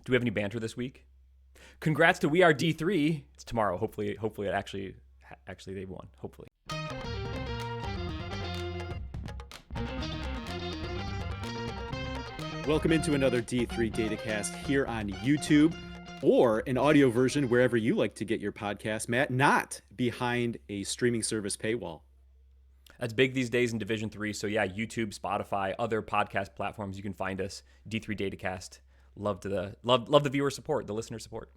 Do we have any banter this week? Congrats to We Are D3. It's tomorrow. Hopefully it actually they won. Hopefully. Welcome into another D3 Datacast here on YouTube, or an audio version wherever you like to get your podcast, Matt, not behind a streaming service paywall. That's big these days in Division 3. So yeah, YouTube, Spotify, other podcast platforms, you can find us. D3 Datacast. Love the viewer support, the listener support.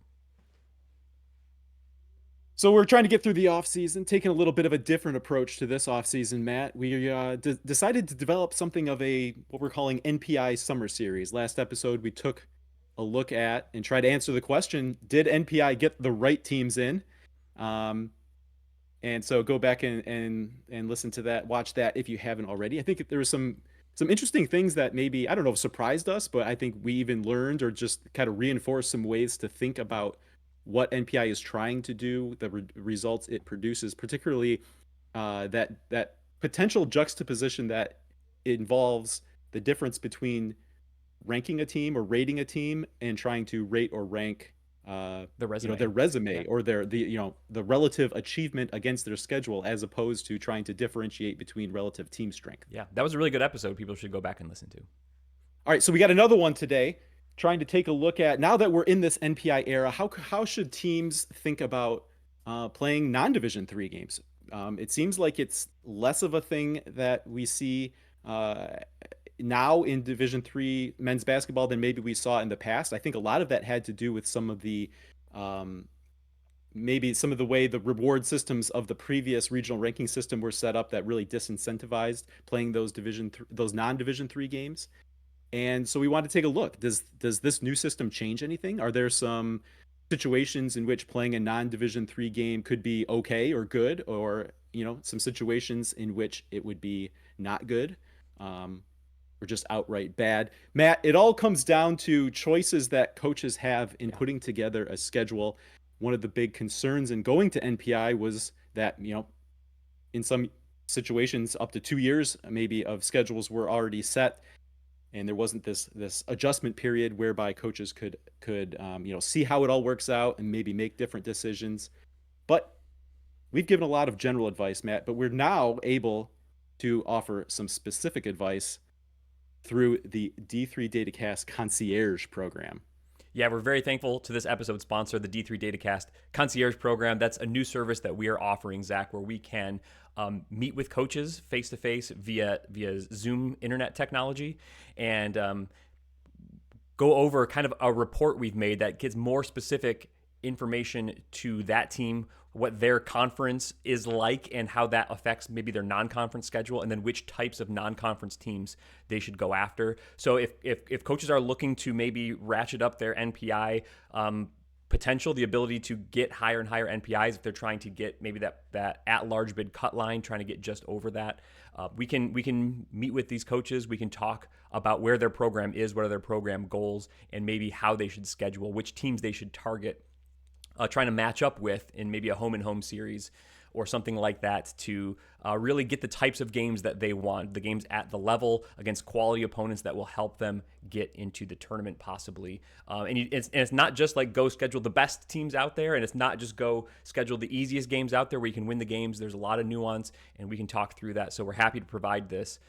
So we're trying to get through the offseason, taking a little bit of a different approach to this offseason, Matt. We decided to develop something of what we're calling NPI Summer Series. Last episode, we took a look at and tried to answer the question, did NPI get the right teams in? And so go back and listen to that, watch that if you haven't already. I think there was some interesting things that maybe, I don't know, surprised us, but I think we even learned or just kind of reinforced some ways to think about what NPI is trying to do, the results it produces, particularly that potential juxtaposition that involves the difference between ranking a team or rating a team and trying to rate or rank The resume. their resume, Yeah. or the relative achievement against their schedule, as opposed to trying to differentiate between relative team strength. Yeah, that was a really good episode. People should go back and listen to. All right, so we got another one today, trying to take a look at, now that we're in this NPI era, how should teams think about playing non-Division 3 games? It seems like it's less of a thing that we see now in Division 3 men's basketball than maybe we saw in the past. I think a lot of that had to do with some of the maybe some of the way the reward systems of the previous regional ranking system were set up that really disincentivized playing those non-Division 3 games. And so we want to take a look. Does this new system change anything? Are there some situations in which playing a non-Division 3 game could be okay or good, or some situations in which it would be not good, or just outright bad? Matt, it all comes down to choices that coaches have in putting together a schedule. One of the big concerns in going to NPI was that in some situations up to 2 years maybe of schedules were already set, and there wasn't this adjustment period whereby coaches could see how it all works out and maybe make different decisions. But we've given a lot of general advice, Matt, but we're now able to offer some specific advice through the D3 Datacast Concierge program. Yeah, we're very thankful to this episode sponsor, the D3 Datacast Concierge Program. That's a new service that we are offering, Zach, where we can meet with coaches face-to-face via Zoom internet technology and go over kind of a report we've made that gives more specific information to that team, what their conference is like and how that affects maybe their non-conference schedule, and then which types of non-conference teams they should go after. So if coaches are looking to maybe ratchet up their NPI potential, the ability to get higher and higher NPIs, if they're trying to get maybe that at-large bid cut line, trying to get just over that, we can meet with these coaches. We can talk about where their program is, what are their program goals, and maybe how they should schedule, which teams they should target, trying to match up with in maybe a home-and-home series or something like that, to really get the types of games that they want, the games at the level against quality opponents that will help them get into the tournament possibly. And it's not just like go schedule the best teams out there, and it's not just go schedule the easiest games out there where you can win the games. There's a lot of nuance, and we can talk through that. So we're happy to provide this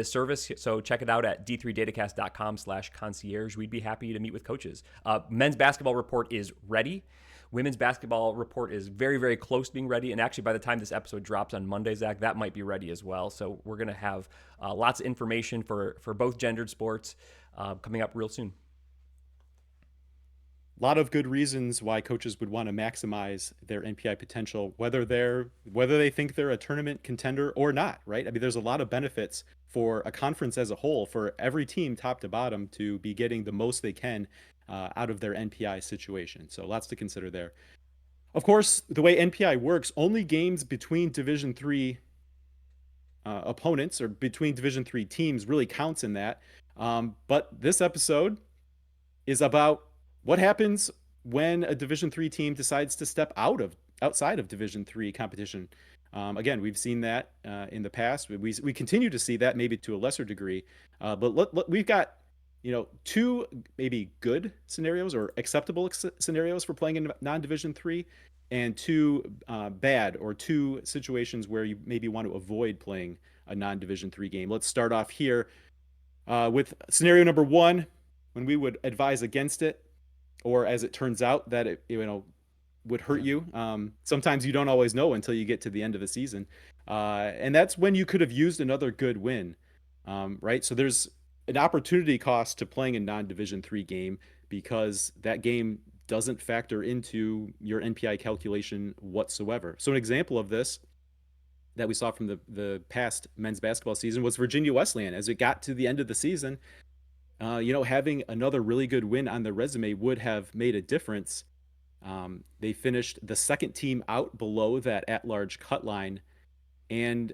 service. So check it out at d3datacast.com/concierge. We'd be happy to meet with coaches. Men's basketball report is ready. Women's basketball report is very, very close to being ready. And actually, by the time this episode drops on Monday, Zach, that might be ready as well. So we're going to have lots of information for both gendered sports coming up real soon. A lot of good reasons why coaches would want to maximize their NPI potential, whether they think they're a tournament contender or not, right? I mean, there's a lot of benefits for a conference as a whole, for every team top to bottom to be getting the most they can out of their NPI situation. So lots to consider there. Of course, the way NPI works, only games between Division 3 opponents or between Division 3 teams really counts in that. But this episode is about what happens when a Division 3 team decides to step outside of Division 3 competition. Again, we've seen that in the past. We continue to see that, maybe to a lesser degree. But we've got two maybe good scenarios or acceptable scenarios for playing in non-division three, and two bad or two situations where you maybe want to avoid playing a non-division three game. Let's start off here with scenario number one, when we would advise against it, or as it turns out that it would hurt Yeah. you. Sometimes you don't always know until you get to the end of the season, and that's when you could have used another good win, right? So there's an opportunity cost to playing a non-division three game because that game doesn't factor into your NPI calculation whatsoever. So an example of this that we saw from the past men's basketball season was Virginia Wesleyan. As it got to the end of the season, having another really good win on the resume would have made a difference. They finished the second team out below that at-large cut line, and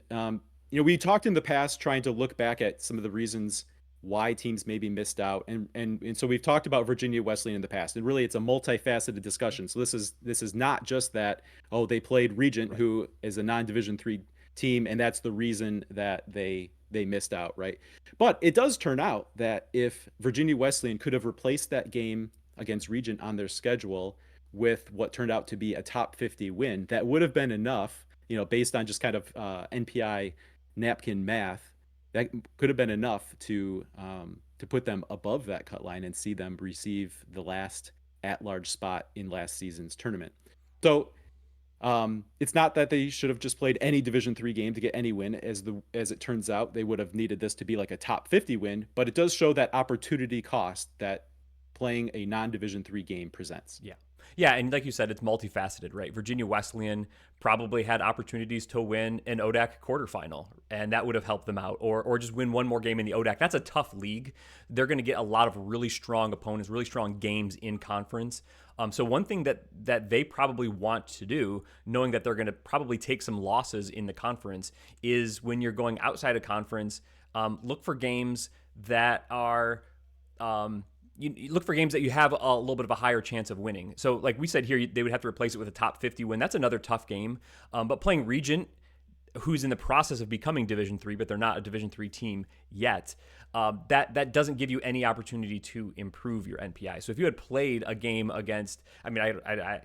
we talked in the past trying to look back at some of the reasons why teams maybe missed out, and so we've talked about Virginia Wesleyan in the past, and really it's a multifaceted discussion. So this is not just that, oh, they played Regent, Right. who is a non-division three team, and that's the reason that they missed out, right? But it does turn out that if Virginia Wesleyan could have replaced that game against Regent on their schedule with what turned out to be a top 50 win, that would have been enough, based on just kind of NPI napkin math. That could have been enough to put them above that cut line and see them receive the last at-large spot in last season's tournament. So it's not that they should have just played any Division three game to get any win. As it turns out, they would have needed this to be like a top 50 win. But it does show that opportunity cost that playing a non-Division three game presents. Yeah. Yeah, and like you said, it's multifaceted, right? Virginia Wesleyan probably had opportunities to win an ODAC quarterfinal, and that would have helped them out, or just win one more game in the ODAC. That's a tough league. They're going to get a lot of really strong opponents, really strong games in conference. So one thing that they probably want to do, knowing that they're going to probably take some losses in the conference, is when you're going outside of conference, look for games that are. You look for games that you have a little bit of a higher chance of winning. So, like we said here, they would have to replace it with a top 50 win. That's another tough game. But playing Regent, who's in the process of becoming Division three, but they're not a Division three team yet. That doesn't give you any opportunity to improve your NPI. So if you had played a game against, I mean, I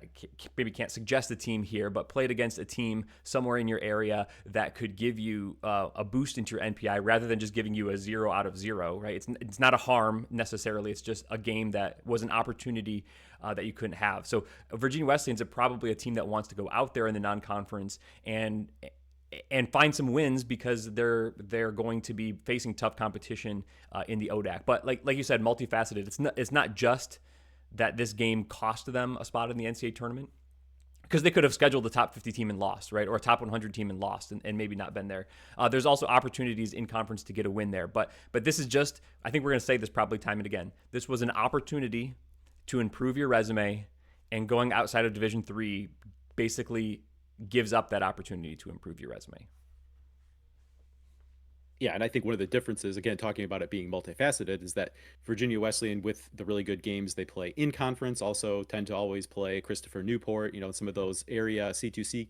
maybe can't suggest a team here, but played against a team somewhere in your area that could give you a boost into your NPI rather than just giving you a 0 out of 0, right? It's not a harm necessarily. It's just a game that was an opportunity that you couldn't have. So Virginia Wesleyan's probably a team that wants to go out there in the non-conference and find some wins because they're going to be facing tough competition in the ODAC. But like you said, multifaceted. It's not just that this game cost them a spot in the NCAA tournament, because they could have scheduled the top 50 team and lost, right? Or a top 100 team and lost and maybe not been there. There's also opportunities in conference to get a win there. But this is just, I think we're going to say this probably time and again. This was an opportunity to improve your resume, and going outside of Division three basically gives up that opportunity to improve your resume. Yeah, and I think one of the differences, again, talking about it being multifaceted, is that Virginia Wesleyan, with the really good games they play in conference, also tend to always play Christopher Newport, some of those area C2C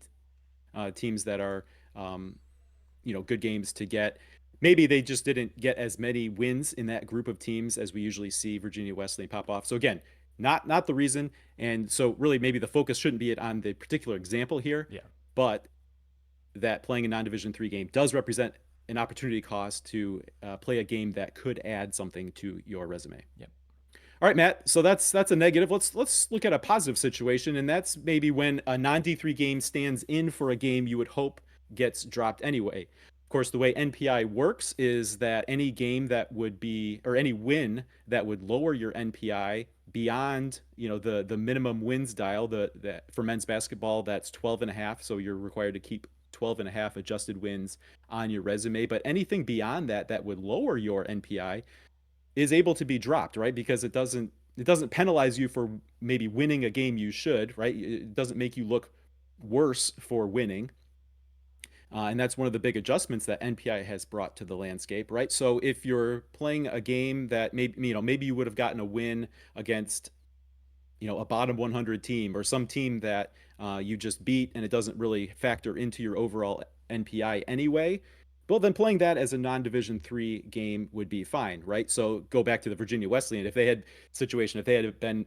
teams that are, good games to get. Maybe they just didn't get as many wins in that group of teams as we usually see Virginia Wesleyan pop off. So again, not the reason. And so really maybe the focus shouldn't be on the particular example here, Yeah. but that playing a non-division three game does represent an opportunity cost to play a game that could add something to your resume. Yep. All right, Matt. So that's a negative. Let's look at a positive situation, and that's maybe when a non-D3 game stands in for a game you would hope gets dropped anyway. Of course, the way NPI works is that any game that would be, or any win that would lower your NPI beyond, the minimum wins dial, that for men's basketball, that's 12.5. So you're required to keep 12.5 adjusted wins on your resume. But anything beyond that would lower your NPI is able to be dropped, right? Because it doesn't penalize you for maybe winning a game you should, right? It doesn't make you look worse for winning. And that's one of the big adjustments that NPI has brought to the landscape, right? So if you're playing a game that maybe you would have gotten a win against, a bottom 100 team, or some team that you just beat, and it doesn't really factor into your overall NPI anyway, Well, then playing that as a non-Division three game would be fine, right? So go back to the Virginia Wesleyan. If they had situation, if they had been,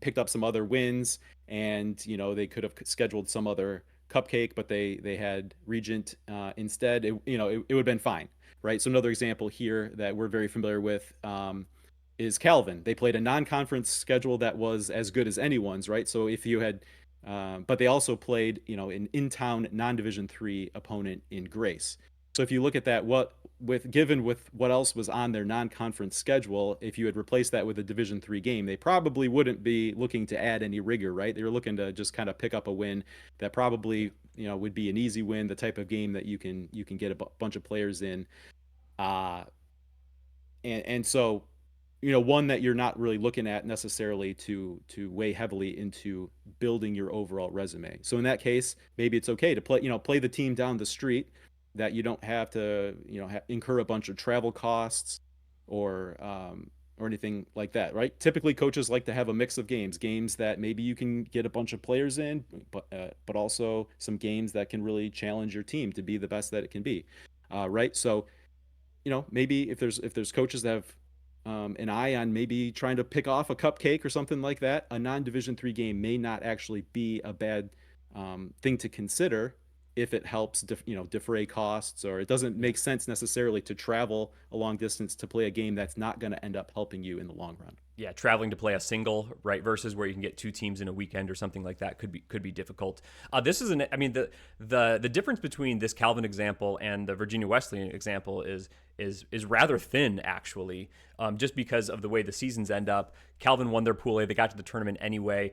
picked up some other wins, and they could have scheduled some other cupcake, but they had Regent instead. It would have been fine, right? So another example here that we're very familiar with is Calvin. They played a non-conference schedule that was as good as anyone's, right? So if you had, but they also played, an in-town non-Division three opponent in Grace. So if you look at that, given with what else was on their non-conference schedule, if you had replaced that with a Division three game, they probably wouldn't be looking to add any rigor, right? They were looking to just kind of pick up a win that probably would be an easy win, the type of game that you can get a bunch of players in, uh, and so one that you're not really looking at necessarily to weigh heavily into building your overall resume. So in that case, maybe it's okay to play the team down the street that you don't have to incur a bunch of travel costs or anything like that, right? Typically, coaches like to have a mix of games that maybe you can get a bunch of players in, but also some games that can really challenge your team to be the best that it can be, right? So maybe if there's coaches that have an eye on maybe trying to pick off a cupcake or something like that, a non-Division three game may not actually be a bad thing to consider if it helps defray costs, or it doesn't Yeah. make sense necessarily to travel a long distance to play a game that's not going to end up helping you in the long run. Yeah, traveling to play a single, right, versus where you can get two teams in a weekend or something like that could be difficult. This is I mean, the difference between this Calvin example and the Virginia Wesleyan example is rather thin, actually, just because of the way the seasons end up. Calvin won their Pool A; they got to the tournament anyway.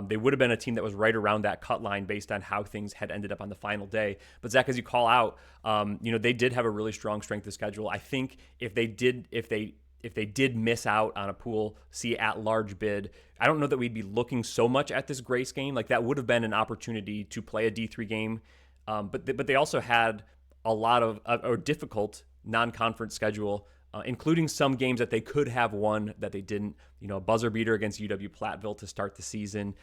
They would have been a team that was right around that cut line based on how things had ended up on the final day. But Zach, as you call out, they did have a really strong strength of schedule. I think if they did miss out on a Pool C at large bid, I don't know that we'd be looking so much at this Grace game. Like, that would have been an opportunity to play a D3 game, but they also had a lot of a difficult non-conference schedule, including some games that they could have won that they didn't. A buzzer beater against UW Platteville to start the season,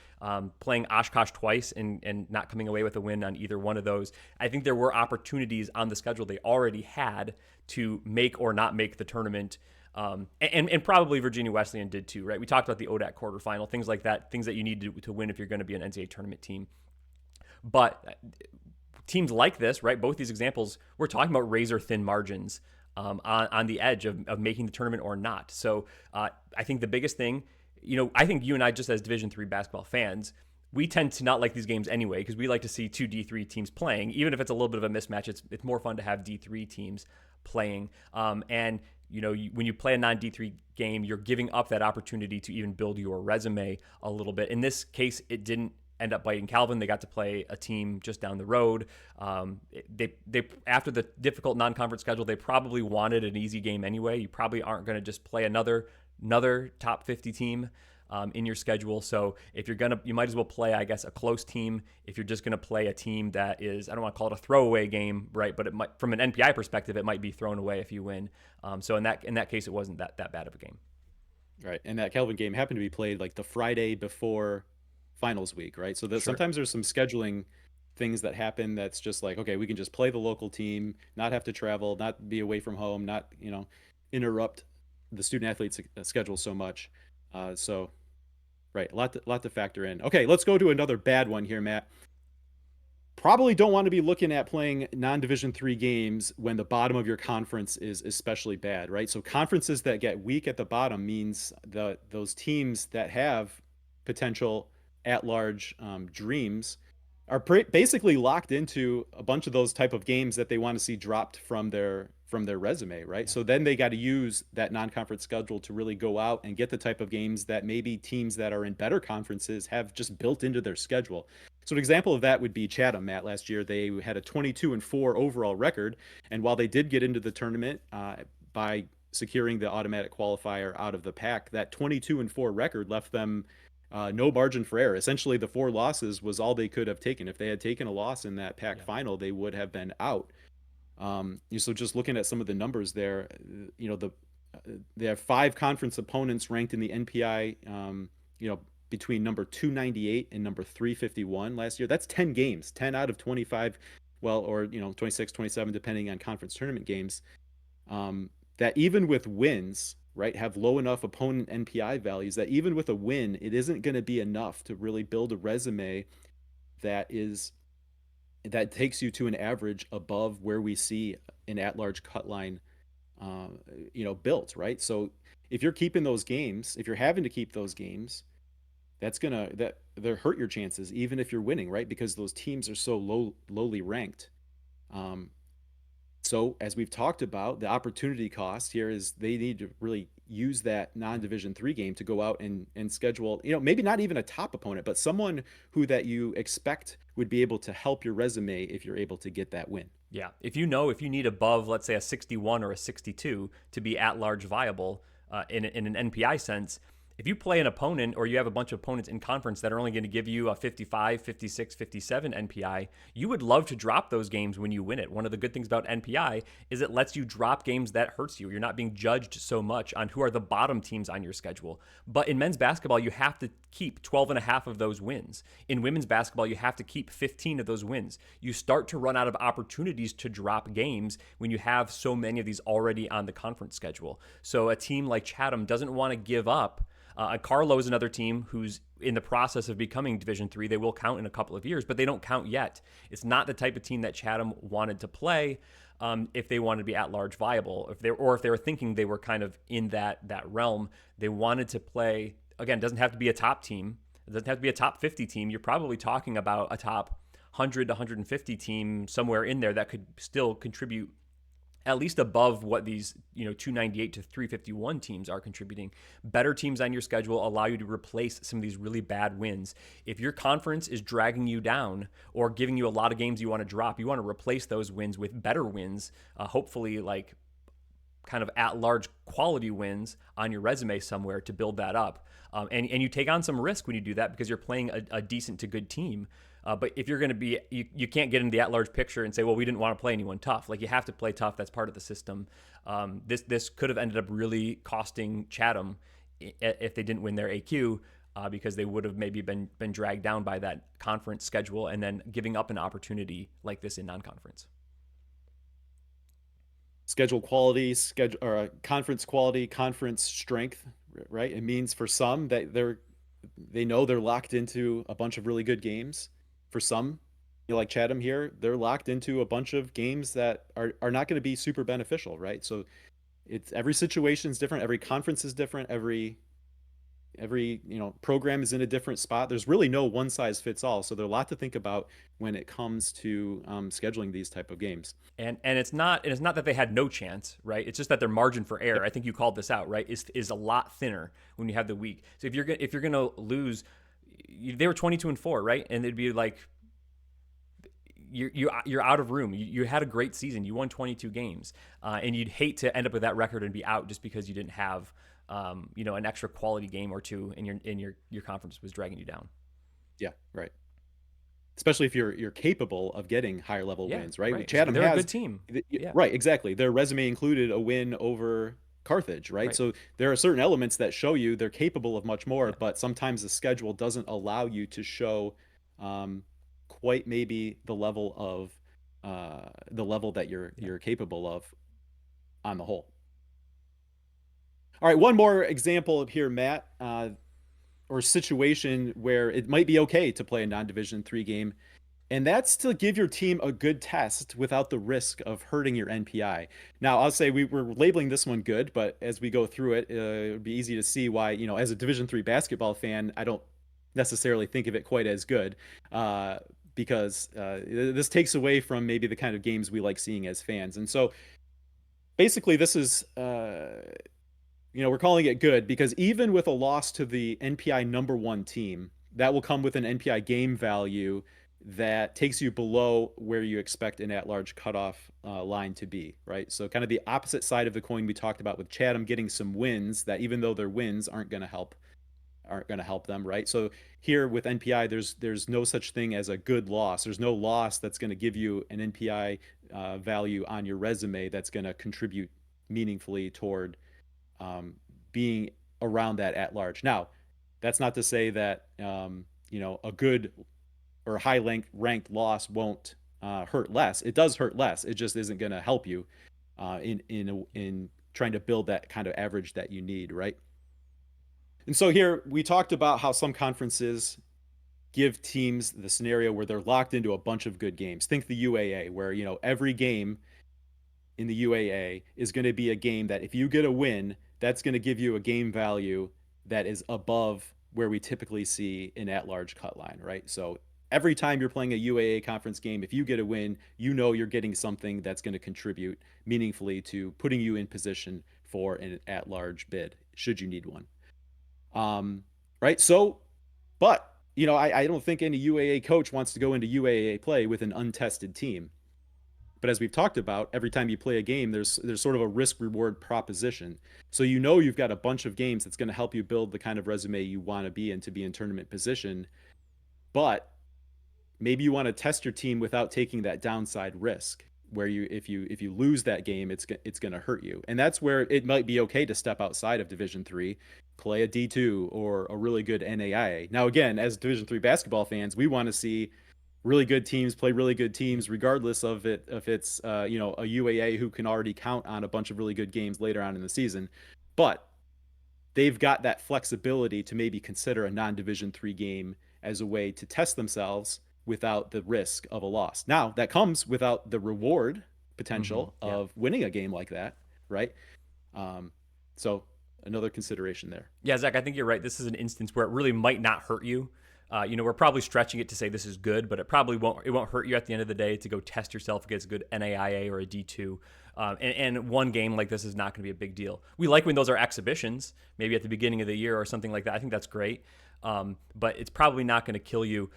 playing Oshkosh twice and not coming away with a win on either one of those. I think there were opportunities on the schedule they already had to make or not make the tournament. And probably Virginia Wesleyan did too, right? We talked about the ODAC quarterfinal, things like that, things that you need to win if you're going to be an NCAA tournament team. But teams like this, right? Both these examples, we're talking about razor thin margins on the edge of making the tournament or not. So I think the biggest thing, I think you and I, just as Division III basketball fans, we tend to not like these games anyway because we like to see two D3 teams playing. Even if it's a little bit of a mismatch, it's more fun to have D3 teams playing. And when you play a non-D3 game, you're giving up that opportunity to even build your resume a little bit. In this case, it didn't end up biting Calvin. They got to play a team just down the road. They after the difficult non-conference schedule, they probably wanted an easy game anyway. You probably aren't going to just play another top 50 team in your schedule. So if you might as well play, I guess, a close team. If you're just gonna play a team that is, I don't want to call it a throwaway game, right? But it might, from an NPI perspective, it might be thrown away if you win. So in that case, it wasn't that bad of a game. Right. And that Calvin game happened to be played like the Friday before finals week, right? So Sure. sometimes there's some scheduling things that happen that's just like, okay, we can just play the local team, not have to travel, not be away from home, not, interrupt the student athlete's schedule so much. So, right, a lot to factor in. Okay, let's go to another bad one here, Matt. Probably don't want to be looking at playing non-division three games when the bottom of your conference is especially bad, right? So conferences that get weak at the bottom means those teams that have potential at-large dreams are basically locked into a bunch of those type of games that they want to see dropped from their resume, right? Yeah. So then they got to use that non-conference schedule to really go out and get the type of games that maybe teams that are in better conferences have just built into their schedule. So an example of that would be Chatham, Matt. Last year they had a 22-4 overall record, and while they did get into the tournament by securing the automatic qualifier out of the pack, that 22-4 record left them no margin for error. Essentially, the four losses was all they could have taken. If they had taken a loss in that pack Yeah. final, they would have been out. So just looking at some of the numbers there, they have 5 conference opponents ranked in the NPI, between number 298 and number 351 last year. That's 10 games, 10 out of 25 well, or 26, 27, depending on conference tournament games, that even with wins, right, have low enough opponent NPI values that even with a win, it isn't going to be enough to really build a resume that is that takes you to an average above where we see an at-large cut line, uh, built, right? So if you're keeping those games, if you're having to keep those games, that they hurt your chances, even if you're winning, right? Because those teams are so lowly ranked. Um, so as we've talked about, the opportunity cost here is they need to really use that non-division three game to go out and schedule, maybe not even a top opponent, but someone who that you expect would be able to help your resume if you're able to get that win. Yeah. If you need above, let's say, a 61 or a 62 to be at large viable in an NPI sense, if you play an opponent or you have a bunch of opponents in conference that are only going to give you a 55, 56, 57 NPI, you would love to drop those games when you win it. One of the good things about NPI is it lets you drop games that hurts you. You're not being judged so much on who are the bottom teams on your schedule. But in men's basketball, you have to keep 12 and a half of those wins. In women's basketball, you have to keep 15 of those wins. You start to run out of opportunities to drop games when you have so many of these already on the conference schedule. So a team like Chatham doesn't want to give up. Carlo is another team who's in the process of becoming Division III. They will count in a couple of years, but they don't count yet. It's not the type of team that Chatham wanted to play if they wanted to be at large viable. If they were thinking they were kind of in that realm, they wanted to play. Again, it doesn't have to be a top team. It doesn't have to be a top 50 team. You're probably talking about a top 100 to 150 team somewhere in there that could still contribute at least above what these 298 to 351 teams are contributing. Better teams on your schedule allow you to replace some of these really bad wins. If your conference is dragging you down or giving you a lot of games you want to drop, you want to replace those wins with better wins, hopefully like kind of at-large quality wins on your resume somewhere to build that up. And you take on some risk when you do that because you're playing a decent to good team. But if you're going to be, you can't get into the at-large picture and say, well, we didn't want to play anyone tough. Like you have to play tough. That's part of the system. This could have ended up really costing Chatham if they didn't win their AQ because they would have maybe been dragged down by that conference schedule and then giving up an opportunity like this in non-conference. Schedule quality, schedule or conference quality, conference strength, right? It means for some that they know they're locked into a bunch of really good games. For some, like Chatham here, they're locked into a bunch of games that are not going to be super beneficial, right? So it's every situation is different, every conference is different, every program is in a different spot. There's really no one size fits all, so there's a lot to think about when it comes to scheduling these type of games. And it's not that they had no chance, right? It's just that their margin for error, Yep. I think you called this out, right, is a lot thinner when you have the week. So if you're gonna lose, they were 22-4, right? And it'd be like you're out of room. You had a great season. You won 22 games, and you'd hate to end up with that record and be out just because you didn't have an extra quality game or two, and your conference was dragging you down. Yeah, right. Especially if you're capable of getting higher level Yeah, wins, right? right. Chatham They're a has good team. Yeah, right, exactly. Their resume included a win over Carthage, right? right. So there are certain elements that show you they're capable of much more, Yeah. but sometimes the schedule doesn't allow you to show um, quite maybe the level that Yeah. you're capable of on the whole. All right, one more example here, Matt, or situation where it might be okay to play a non-division three game, and that's to give your team a good test without the risk of hurting your NPI. Now, I'll say we're labeling this one good, but as we go through it, it would be easy to see why, as a Division three basketball fan, I don't necessarily think of it quite as good, because this takes away from maybe the kind of games we like seeing as fans. And so basically, this is we're calling it good because even with a loss to the NPI number one team, that will come with an NPI game value that takes you below where you expect an at-large cutoff line to be, right? So kind of the opposite side of the coin we talked about with Chatham getting some wins that even though their wins aren't going to help them, right? So here with NPI, there's no such thing as a good loss. There's no loss that's going to give you an NPI value on your resume that's going to contribute meaningfully toward being around that at large. Now, that's not to say that a good or high ranked loss won't hurt less. It does hurt less. It just isn't going to help you in trying to build that kind of average that you need, right? And so here we talked about how some conferences give teams the scenario where they're locked into a bunch of good games. Think the UAA, where every game in the UAA is going to be a game that if you get a win, that's going to give you a game value that is above where we typically see an at-large cut line, right? So every time you're playing a UAA conference game, if you get a win, you're getting something that's going to contribute meaningfully to putting you in position for an at-large bid, should you need one. Right? So, but I don't think any UAA coach wants to go into UAA play with an untested team. But as we've talked about, every time you play a game, there's sort of a risk reward proposition. So you've got a bunch of games that's going to help you build the kind of resume you want to be in tournament position. But maybe you want to test your team without taking that downside risk, where if you lose that game, it's going to hurt you. And that's where it might be okay to step outside of Division 3, play a D2 or a really good NAIA. Now again, as Division 3 basketball fans, we want to see really good teams play really good teams, regardless of it if it's a UAA who can already count on a bunch of really good games later on in the season. But they've got that flexibility to maybe consider a non-Division 3 game as a way to test themselves without the risk of a loss. Now, that comes without the reward potential of winning a game like that, right? So another consideration there. Yeah, Zach, I think you're right. This is an instance where it really might not hurt you. We're probably stretching it to say this is good, but it probably won't. It won't hurt you at the end of the day to go test yourself against a good NAIA or a D2. And one game like this is not going to be a big deal. We like when those are exhibitions, maybe at the beginning of the year or something like that. I think that's great. But it's probably not going to kill you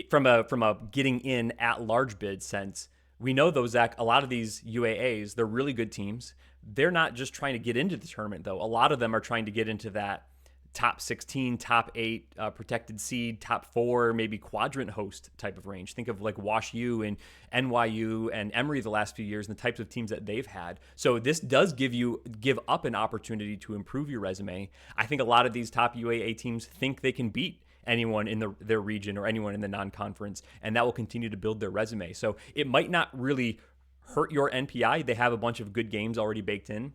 from a getting in at large bid sense. We know though, Zach, a lot of these UAAs, they're really good teams. They're not just trying to get into the tournament though. A lot of them are trying to get into that top 16, top 8, protected seed, top 4, maybe quadrant host type of range. Think of like Wash U and NYU and Emory the last few years and the types of teams that they've had. So this does give up an opportunity to improve your resume. I think a lot of these top UAA teams think they can beat anyone in their region or anyone in the non-conference, and that will continue to build their resume. So it might not really hurt your NPI. They have a bunch of good games already baked in,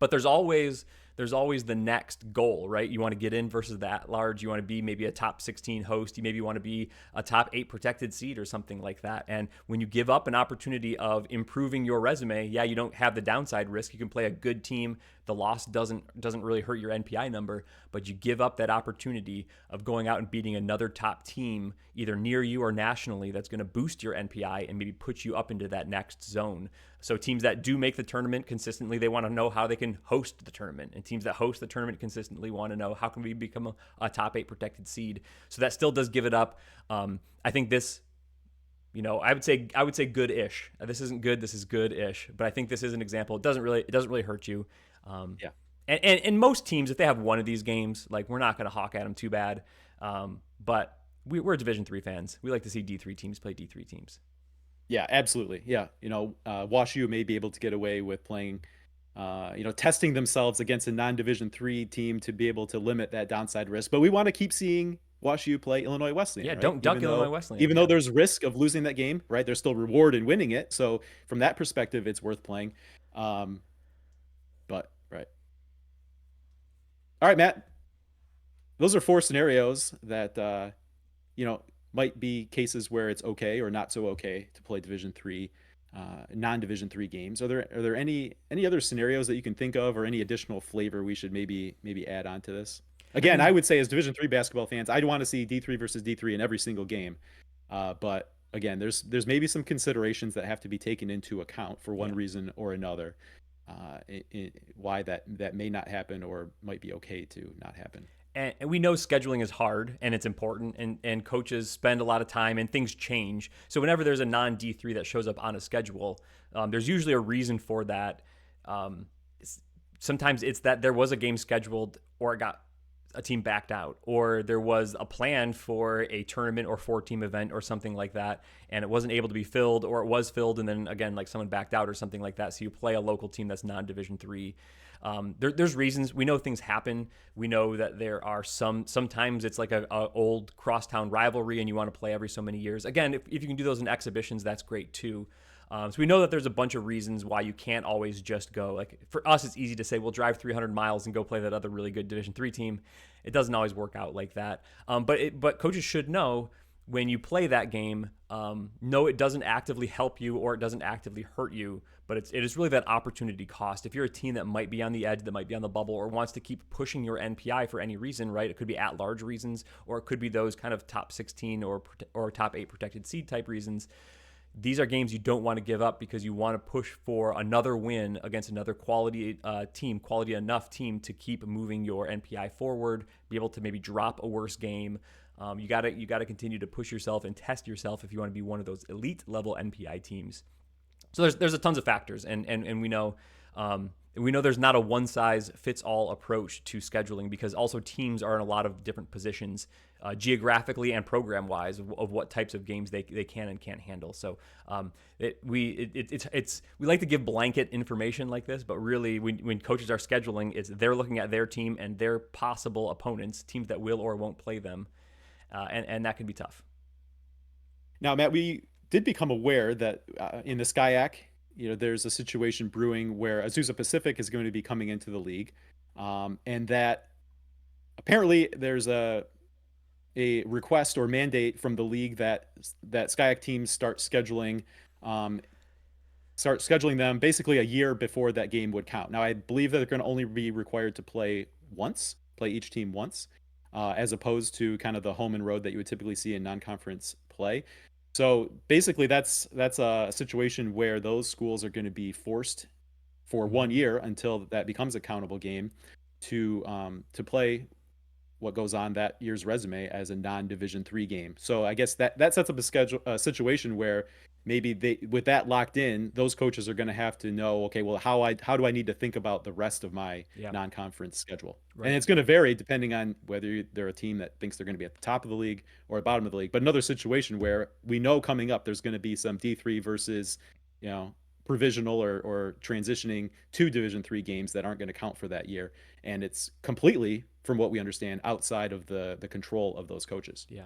but there's always the next goal, right? You want to get in versus that large. You want to be maybe a top 16 host. You maybe want to be a top 8 protected seed or something like that. And when you give up an opportunity of improving your resume, yeah, you don't have the downside risk. You can play a good team. The loss doesn't really hurt your NPI number, but you give up that opportunity of going out and beating another top team, either near you or nationally, that's going to boost your NPI and maybe put you up into that next zone. So teams that do make the tournament consistently, they want to know how they can host the tournament. And teams that host the tournament consistently want to know how can we become a top 8 protected seed. So that still does give it up. I think this, I would say good-ish. This isn't good. This is good-ish. But I think this is an example. It doesn't really hurt you. Yeah. And most teams, if they have one of these games, like we're not going to hawk at them too bad. But we're Division 3 fans. We like to see D3 teams play D3 teams. Yeah, absolutely. Yeah. Wash U may be able to get away with playing, testing themselves against a non-Division 3 team to be able to limit that downside risk. But we want to keep seeing Wash U play Illinois Wesleyan. Yeah, right? don't duck Illinois Wesleyan. Even though there's risk of losing that game, right? There's still reward in winning it. So from that perspective, it's worth playing. But right. All right, Matt. Those are 4 scenarios that might be cases where it's okay or not so okay to play Division 3, non-Division 3 games. Are there any other scenarios that you can think of, or any additional flavor we should maybe add on to this? Again, I would say as Division 3 basketball fans, I'd want to see D3 versus D3 in every single game. But again, there's maybe some considerations that have to be taken into account for one reason or another, why that may not happen or might be okay to not happen. And we know scheduling is hard and it's important, and coaches spend a lot of time and things change. So whenever there's a non-D3 that shows up on a schedule, there's usually a reason for that. Sometimes it's that there was a game scheduled or it got a team backed out, or there was a plan for a tournament or 4-team event or something like that, and it wasn't able to be filled, or it was filled and then again like someone backed out or something like that. So you play a local team that's non-Division three. There's reasons. We know things happen. We know that there are sometimes it's like a old crosstown rivalry and you want to play every so many years. Again, if you can do those in exhibitions, that's great too. So we know that there's a bunch of reasons why you can't always just go. Like for us, it's easy to say we'll drive 300 miles and go play that other really good Division three team. It doesn't always work out like that. But coaches should know when you play that game, no, it doesn't actively help you or it doesn't actively hurt you, but it is really that opportunity cost. If you're a team that might be on the edge, that might be on the bubble, or wants to keep pushing your NPI for any reason, right? It could be at-large reasons, or it could be those kind of top 16 or top 8 protected seed type reasons. These are games you don't want to give up because you want to push for another win against another quality team, quality enough team to keep moving your NPI forward, be able to maybe drop a worse game. You gotta continue to push yourself and test yourself if you want to be one of those elite level NPI teams. So there's a tons of factors, and we know there's not a one size fits all approach to scheduling, because also teams are in a lot of different positions geographically and program wise of what types of games they can and can't handle. So we like to give blanket information like this, but really when coaches are scheduling, they're looking at their team and their possible opponents, teams that will or won't play them. And that can be tough. Now, Matt, we did become aware that in the SCIAC, there's a situation brewing where Azusa Pacific is going to be coming into the league, and that apparently there's a request or mandate from the league that SCIAC teams start scheduling them basically a year before that game would count. Now, I believe that they're going to only be required to play each team once. As opposed to kind of the home and road that you would typically see in non-conference play. So basically that's a situation where those schools are going to be forced for 1 year until that becomes a countable game to play what goes on that year's resume as a non-Division three game. So I guess that sets up a situation where maybe with that locked in, those coaches are going to have to know, okay, well, how do I need to think about the rest of my non-conference schedule? Right. And it's going to vary depending on whether they're a team that thinks they're going to be at the top of the league or at the bottom of the league. But another situation where we know coming up, there's going to be some D3 versus, provisional or transitioning to Division three games that aren't going to count for that year. And it's completely, from what we understand, outside of the control of those coaches. Yeah.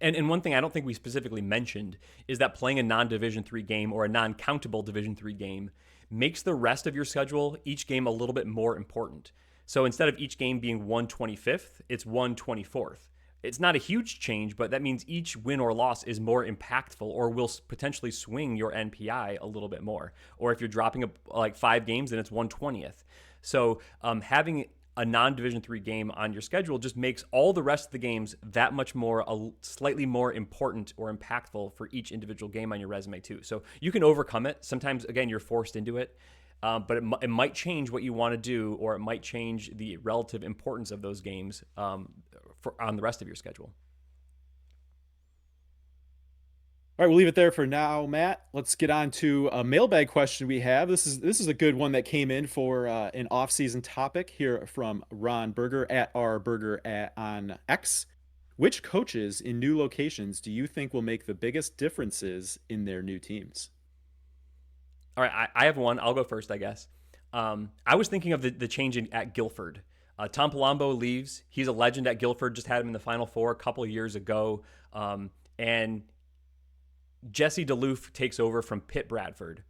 And one thing I don't think we specifically mentioned is that playing a non-Division three game or a non-countable Division three game makes the rest of your schedule, each game, a little bit more important. So instead of each game being 1/25th, it's 1/24th. It's not a huge change, but that means each win or loss is more impactful or will potentially swing your NPI a little bit more. Or if you're dropping like 5 games, then it's 1/20th. So having a non-Division three game on your schedule just makes all the rest of the games that much more, slightly more important or impactful for each individual game on your resume too. So you can overcome it. Sometimes, again, you're forced into it, but it might change what you want to do, or it might change the relative importance of those games on the rest of your schedule. All right, we'll leave it there for now, Matt. Let's get on to a mailbag question we have. This is a good one that came in for an off-season topic here from Ron Berger at rberger on X. Which coaches in new locations do you think will make the biggest differences in their new teams? All right, I have one. I'll go first, I guess. I was thinking of the change at Guilford. Tom Palumbo leaves. He's a legend at Guilford. Just had him in the Final Four a couple of years ago. And Jesse DeLoof takes over from Pitt Bradford.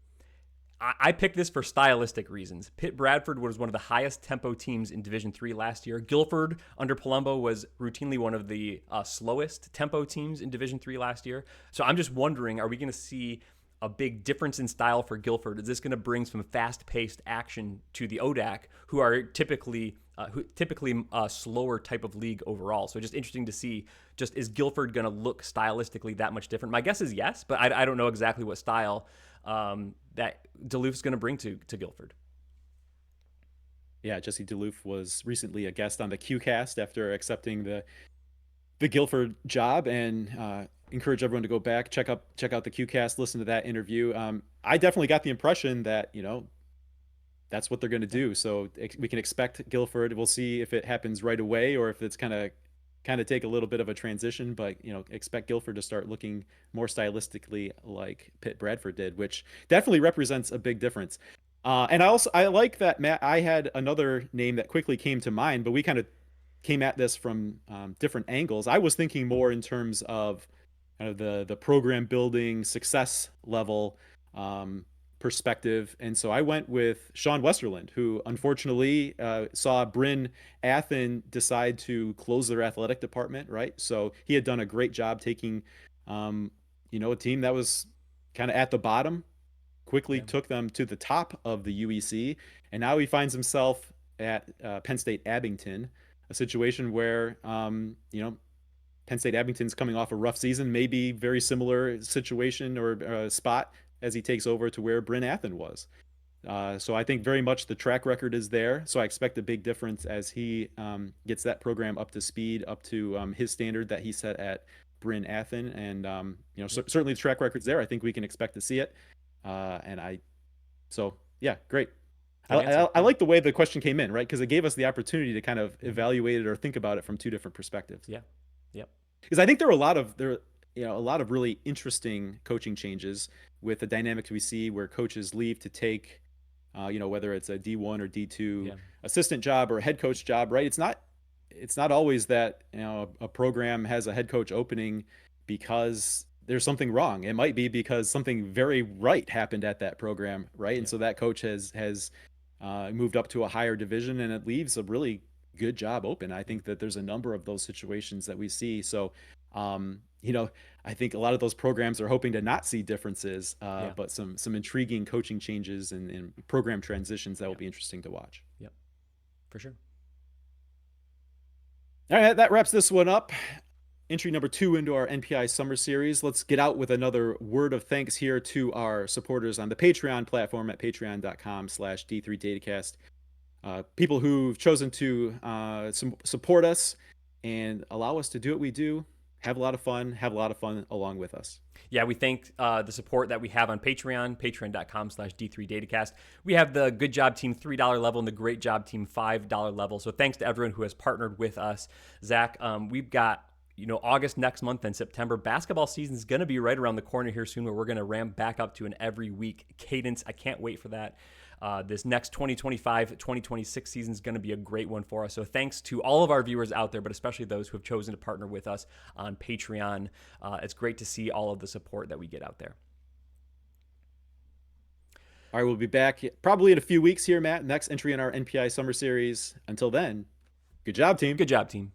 I picked this for stylistic reasons. Pitt Bradford was one of the highest tempo teams in Division III last year. Guilford, under Palumbo, was routinely one of the slowest tempo teams in Division III last year. So I'm just wondering, are we going to see a big difference in style for Guilford? Is this going to bring some fast-paced action to the ODAC, who are typically a slower type of league overall? So just interesting to see, is Guilford going to look stylistically that much different? My guess is yes, but I don't know exactly what style that DeLoof's going to bring to Guilford. Yeah, Jesse DeLoof was recently a guest on the QCast after accepting the Guilford job, and encourage everyone to go back, check out the QCast, listen to that interview. I definitely got the impression that that's what they're going to Yeah. do. So we can expect Guilford. We'll see if it happens right away or if it's kind of take a little bit of a transition. But expect Guilford to start looking more stylistically like Pitt Bradford did, which definitely represents a big difference. And I like that, Matt. I had another name that quickly came to mind, but we kind of came at this from different angles. I was thinking more in terms of kind of the program building success level um, perspective, and so I went with Sean Westerland, who unfortunately saw Bryn Athen decide to close their athletic department. Right, so he had done a great job taking, um, a team that was kind of at the bottom, quickly Yeah. took them to the top of the UEC, and now he finds himself at Penn State Abington, a situation where Penn State Abington's coming off a rough season, maybe very similar situation or spot as he takes over to where Bryn Athen was. So I think very much the track record is there. So I expect a big difference as he gets that program up to speed, up to his standard that he set at Bryn Athen, and Yep. certainly the track record's there. I think we can expect to see it. And I, so yeah, great. I, Good answer. I, I Yeah. like the way the question came in, right? Because it gave us the opportunity to kind of Hmm. evaluate it or think about it from two different perspectives. Yeah. Yep. Because I think there are a lot of really interesting coaching changes with the dynamics we see where coaches leave to take, whether it's a D1 or D2 Yeah. assistant job or a head coach job, right? It's not always that a program has a head coach opening because there's something wrong. It might be because something very right happened at that program, right? And Yeah. so that coach has moved up to a higher division, and it leaves a really good job open. I Yeah. think that there's a number of those situations that we see. So, um, you know, I think a lot of those programs are hoping to not see differences, Yeah. but some intriguing coaching changes and program transitions that will Yeah. be interesting to watch. Yep. For sure. All right, that wraps this one up. Entry number 2 into our NPI Summer Series. Let's get out with another word of thanks here to our supporters on the Patreon platform at patreon.com/D3Datacast. People who've chosen to support us and allow us to do what we do, have a lot of fun along with us. Yeah, we thank the support that we have on Patreon, patreon.com/D3Datacast. We have the Good Job Team $3 level and the Great Job Team $5 level. So thanks to everyone who has partnered with us. Zach, we've got August next month and September. Basketball season is going to be right around the corner here soon where we're going to ramp back up to an every week cadence. I can't wait for that. This next 2025-2026 season is going to be a great one for us. So thanks to all of our viewers out there, but especially those who have chosen to partner with us on Patreon. It's great to see all of the support that we get out there. All right, we'll be back probably in a few weeks here, Matt. Next entry in our NPI Summer Series. Until then, good job, team. Good job, team.